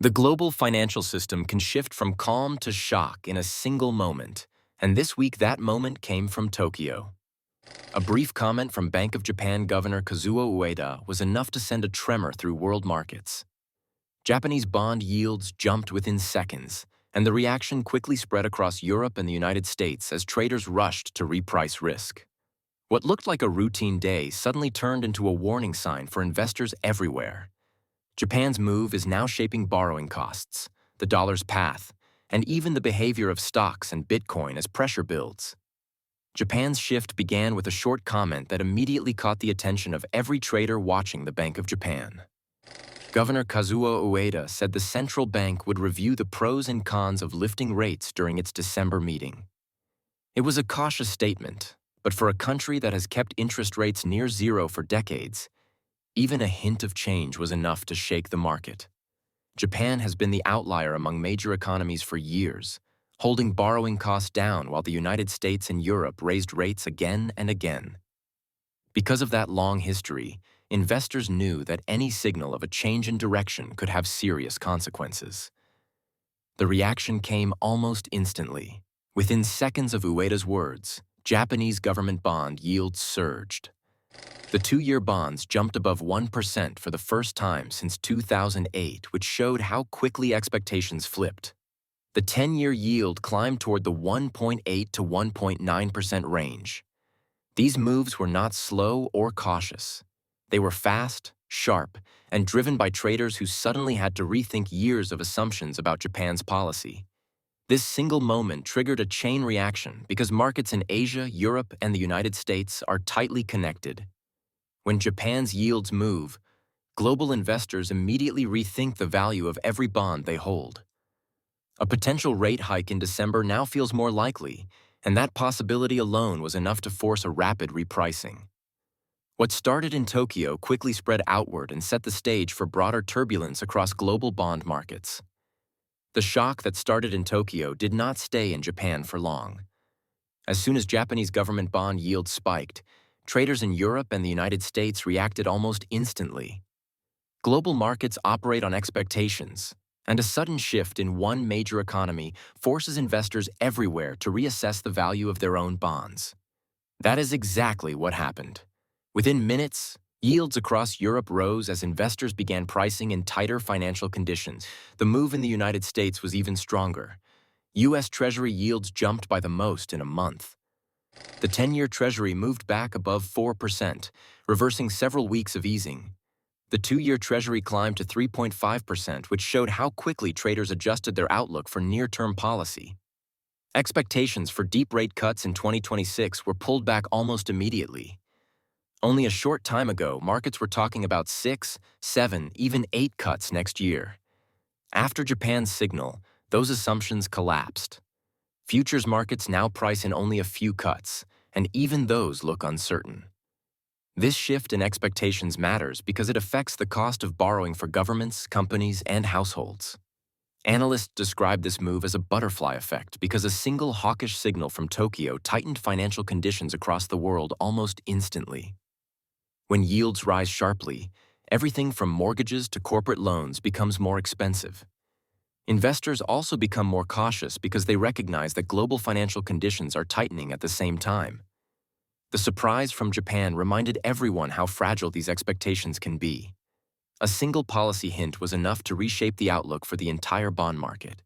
The global financial system can shift from calm to shock in a single moment, and this week that moment came from Tokyo. A brief comment from Bank of Japan Governor Kazuo Ueda was enough to send a tremor through world markets. Japanese bond yields jumped within seconds, and the reaction quickly spread across Europe and the United States as traders rushed to reprice risk. What looked like a routine day suddenly turned into a warning sign for investors everywhere. Japan's move is now shaping borrowing costs, the dollar's path, and even the behavior of stocks and Bitcoin as pressure builds. Japan's shift began with a short comment that immediately caught the attention of every trader watching the Bank of Japan. Governor Kazuo Ueda said the central bank would review the pros and cons of lifting rates during its December meeting. It was a cautious statement, but for a country that has kept interest rates near zero for decades, even a hint of change was enough to shake the market. Japan has been the outlier among major economies for years, holding borrowing costs down while the United States and Europe raised rates again and again. Because of that long history, investors knew that any signal of a change in direction could have serious consequences. The reaction came almost instantly. Within seconds of Ueda's words, Japanese government bond yields surged. The two-year bonds jumped above 1% for the first time since 2008, which showed how quickly expectations flipped. The 10-year yield climbed toward the 1.8 to 1.9% range. These moves were not slow or cautious. They were fast, sharp, and driven by traders who suddenly had to rethink years of assumptions about Japan's policy. This single moment triggered a chain reaction because markets in Asia, Europe, and the United States are tightly connected. When Japan's yields move, global investors immediately rethink the value of every bond they hold. A potential rate hike in December now feels more likely, and that possibility alone was enough to force a rapid repricing. What started in Tokyo quickly spread outward and set the stage for broader turbulence across global bond markets. The shock that started in Tokyo did not stay in Japan for long. As soon as Japanese government bond yields spiked, traders in Europe and the United States reacted almost instantly. Global markets operate on expectations, and a sudden shift in one major economy forces investors everywhere to reassess the value of their own bonds. That is exactly what happened. Within minutes, yields across Europe rose as investors began pricing in tighter financial conditions. The move in the United States was even stronger. US Treasury yields jumped by the most in a month. The 10-year Treasury moved back above 4%, reversing several weeks of easing. The 2-year Treasury climbed to 3.5%, which showed how quickly traders adjusted their outlook for near-term policy. Expectations for deep rate cuts in 2026 were pulled back almost immediately. Only a short time ago, markets were talking about 6, 7, even 8 cuts next year. After Japan's signal, those assumptions collapsed. Futures markets now price in only a few cuts, and even those look uncertain. This shift in expectations matters because it affects the cost of borrowing for governments, companies, and households. Analysts describe this move as a butterfly effect because a single hawkish signal from Tokyo tightened financial conditions across the world almost instantly. When yields rise sharply, everything from mortgages to corporate loans becomes more expensive. Investors also become more cautious because they recognize that global financial conditions are tightening at the same time. The surprise from Japan reminded everyone how fragile these expectations can be. A single policy hint was enough to reshape the outlook for the entire bond market.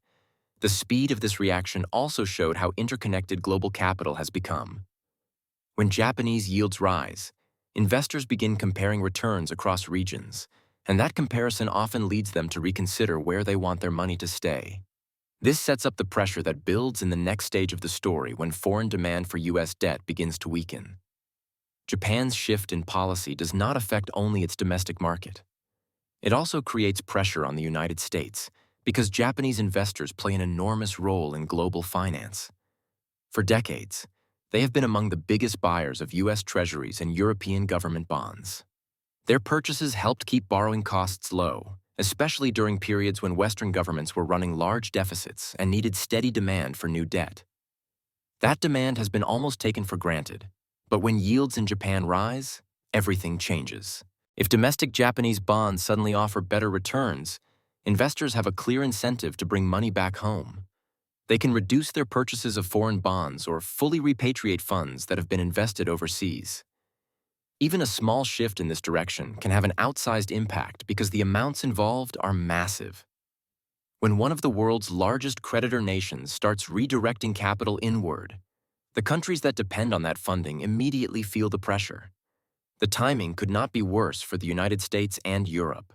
The speed of this reaction also showed how interconnected global capital has become. When Japanese yields rise, investors begin comparing returns across regions, and that comparison often leads them to reconsider where they want their money to stay. This sets up the pressure that builds in the next stage of the story when foreign demand for U.S. debt begins to weaken. Japan's shift in policy does not affect only its domestic market. It also creates pressure on the United States because Japanese investors play an enormous role in global finance. For decades, they have been among the biggest buyers of US Treasuries and European government bonds. Their purchases helped keep borrowing costs low, especially during periods when Western governments were running large deficits and needed steady demand for new debt. That demand has been almost taken for granted, but when yields in Japan rise, everything changes. If domestic Japanese bonds suddenly offer better returns, investors have a clear incentive to bring money back home. They can reduce their purchases of foreign bonds or fully repatriate funds that have been invested overseas. Even a small shift in this direction can have an outsized impact because the amounts involved are massive. When one of the world's largest creditor nations starts redirecting capital inward, the countries that depend on that funding immediately feel the pressure. The timing could not be worse for the United States and Europe.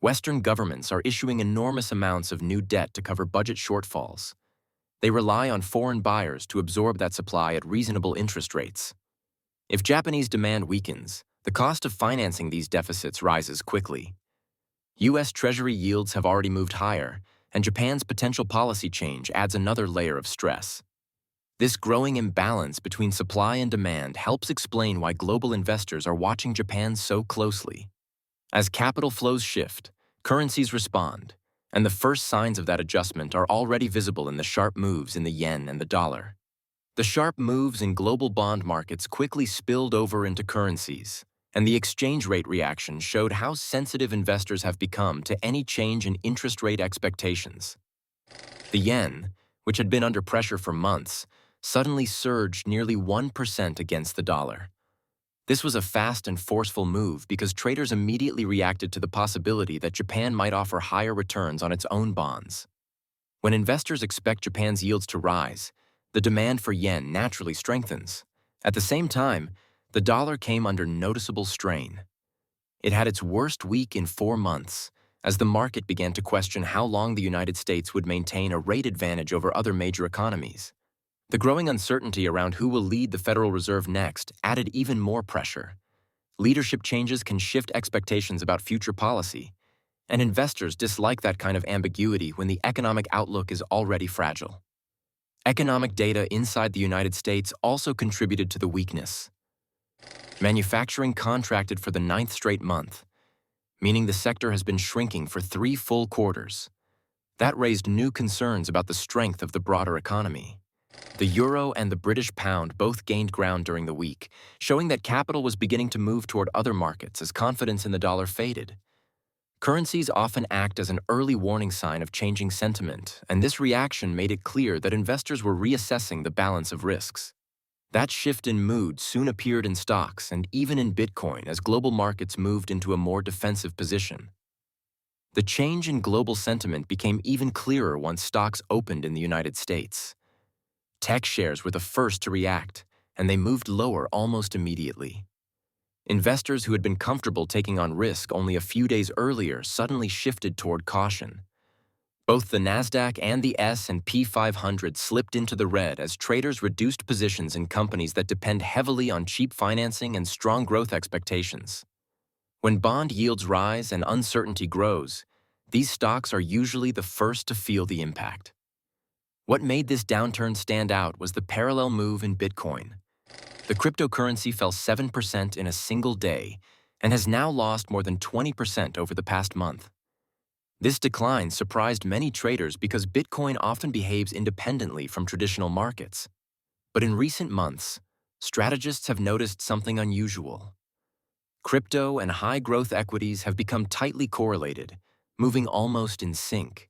Western governments are issuing enormous amounts of new debt to cover budget shortfalls. They rely on foreign buyers to absorb that supply at reasonable interest rates. If Japanese demand weakens, the cost of financing these deficits rises quickly. US Treasury yields have already moved higher, and Japan's potential policy change adds another layer of stress. This growing imbalance between supply and demand helps explain why global investors are watching Japan so closely. As capital flows shift, currencies respond, and the first signs of that adjustment are already visible in the sharp moves in the yen and the dollar. The sharp moves in global bond markets quickly spilled over into currencies, and the exchange rate reaction showed how sensitive investors have become to any change in interest rate expectations. The yen, which had been under pressure for months, suddenly surged nearly 1% against the dollar. This was a fast and forceful move because traders immediately reacted to the possibility that Japan might offer higher returns on its own bonds. When investors expect Japan's yields to rise, the demand for yen naturally strengthens. At the same time, the dollar came under noticeable strain. It had its worst week in 4 months, as the market began to question how long the United States would maintain a rate advantage over other major economies. The growing uncertainty around who will lead the Federal Reserve next added even more pressure. Leadership changes can shift expectations about future policy, and investors dislike that kind of ambiguity when the economic outlook is already fragile. Economic data inside the United States also contributed to the weakness. Manufacturing contracted for the 9th straight month, meaning the sector has been shrinking for 3 full quarters. That raised new concerns about the strength of the broader economy. The euro and the British pound both gained ground during the week, showing that capital was beginning to move toward other markets as confidence in the dollar faded. Currencies often act as an early warning sign of changing sentiment, and this reaction made it clear that investors were reassessing the balance of risks. That shift in mood soon appeared in stocks and even in Bitcoin as global markets moved into a more defensive position. The change in global sentiment became even clearer once stocks opened in the United States. Tech shares were the first to react, and they moved lower almost immediately. Investors who had been comfortable taking on risk only a few days earlier suddenly shifted toward caution. Both the Nasdaq and the S&P 500 slipped into the red as traders reduced positions in companies that depend heavily on cheap financing and strong growth expectations. When bond yields rise and uncertainty grows, these stocks are usually the first to feel the impact. What made this downturn stand out was the parallel move in Bitcoin. The cryptocurrency fell 7% in a single day and has now lost more than 20% over the past month. This decline surprised many traders because Bitcoin often behaves independently from traditional markets. But in recent months, strategists have noticed something unusual. Crypto and high-growth equities have become tightly correlated, moving almost in sync.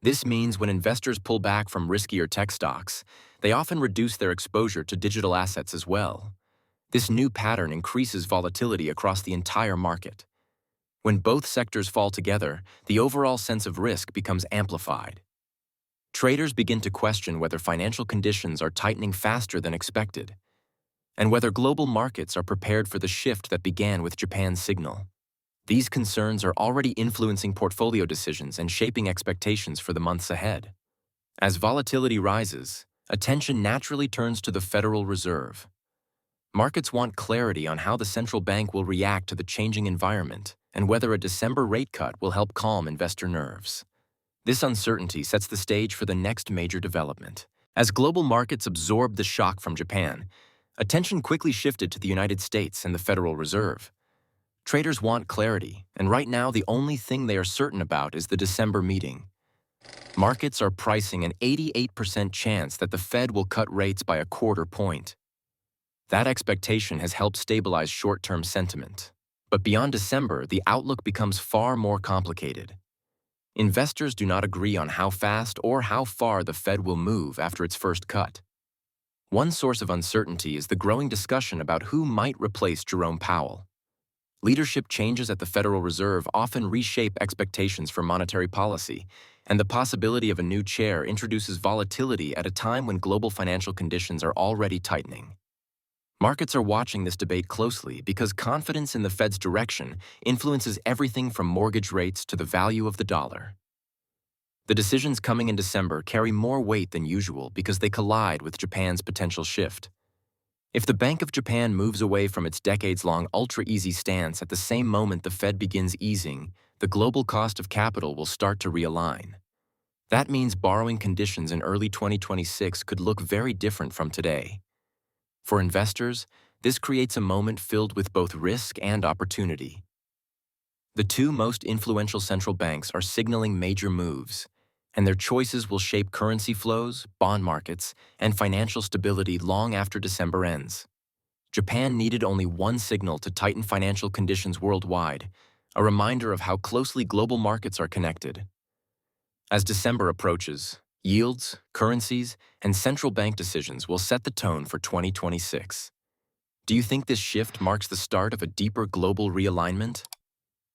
This means when investors pull back from riskier tech stocks, they often reduce their exposure to digital assets as well. This new pattern increases volatility across the entire market. When both sectors fall together, the overall sense of risk becomes amplified. Traders begin to question whether financial conditions are tightening faster than expected, and whether global markets are prepared for the shift that began with Japan's signal. These concerns are already influencing portfolio decisions and shaping expectations for the months ahead. As volatility rises, attention naturally turns to the Federal Reserve. Markets want clarity on how the central bank will react to the changing environment and whether a December rate cut will help calm investor nerves. This uncertainty sets the stage for the next major development. As global markets absorbed the shock from Japan, attention quickly shifted to the United States and the Federal Reserve. Traders want clarity, and right now the only thing they are certain about is the December meeting. Markets are pricing an 88% chance that the Fed will cut rates by a quarter point. That expectation has helped stabilize short-term sentiment. But beyond December, the outlook becomes far more complicated. Investors do not agree on how fast or how far the Fed will move after its first cut. One source of uncertainty is the growing discussion about who might replace Jerome Powell. Leadership changes at the Federal Reserve often reshape expectations for monetary policy, and the possibility of a new chair introduces volatility at a time when global financial conditions are already tightening. Markets are watching this debate closely because confidence in the Fed's direction influences everything from mortgage rates to the value of the dollar. The decisions coming in December carry more weight than usual because they collide with Japan's potential shift. If the Bank of Japan moves away from its decades-long ultra-easy stance at the same moment the Fed begins easing, the global cost of capital will start to realign. That means borrowing conditions in early 2026 could look very different from today. For investors, this creates a moment filled with both risk and opportunity. The two most influential central banks are signaling major moves, and their choices will shape currency flows, bond markets, and financial stability long after December ends. Japan needed only one signal to tighten financial conditions worldwide, a reminder of how closely global markets are connected. As December approaches, yields, currencies, and central bank decisions will set the tone for 2026. Do you think this shift marks the start of a deeper global realignment?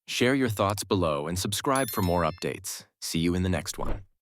Share your thoughts below and subscribe for more updates. See you in the next one.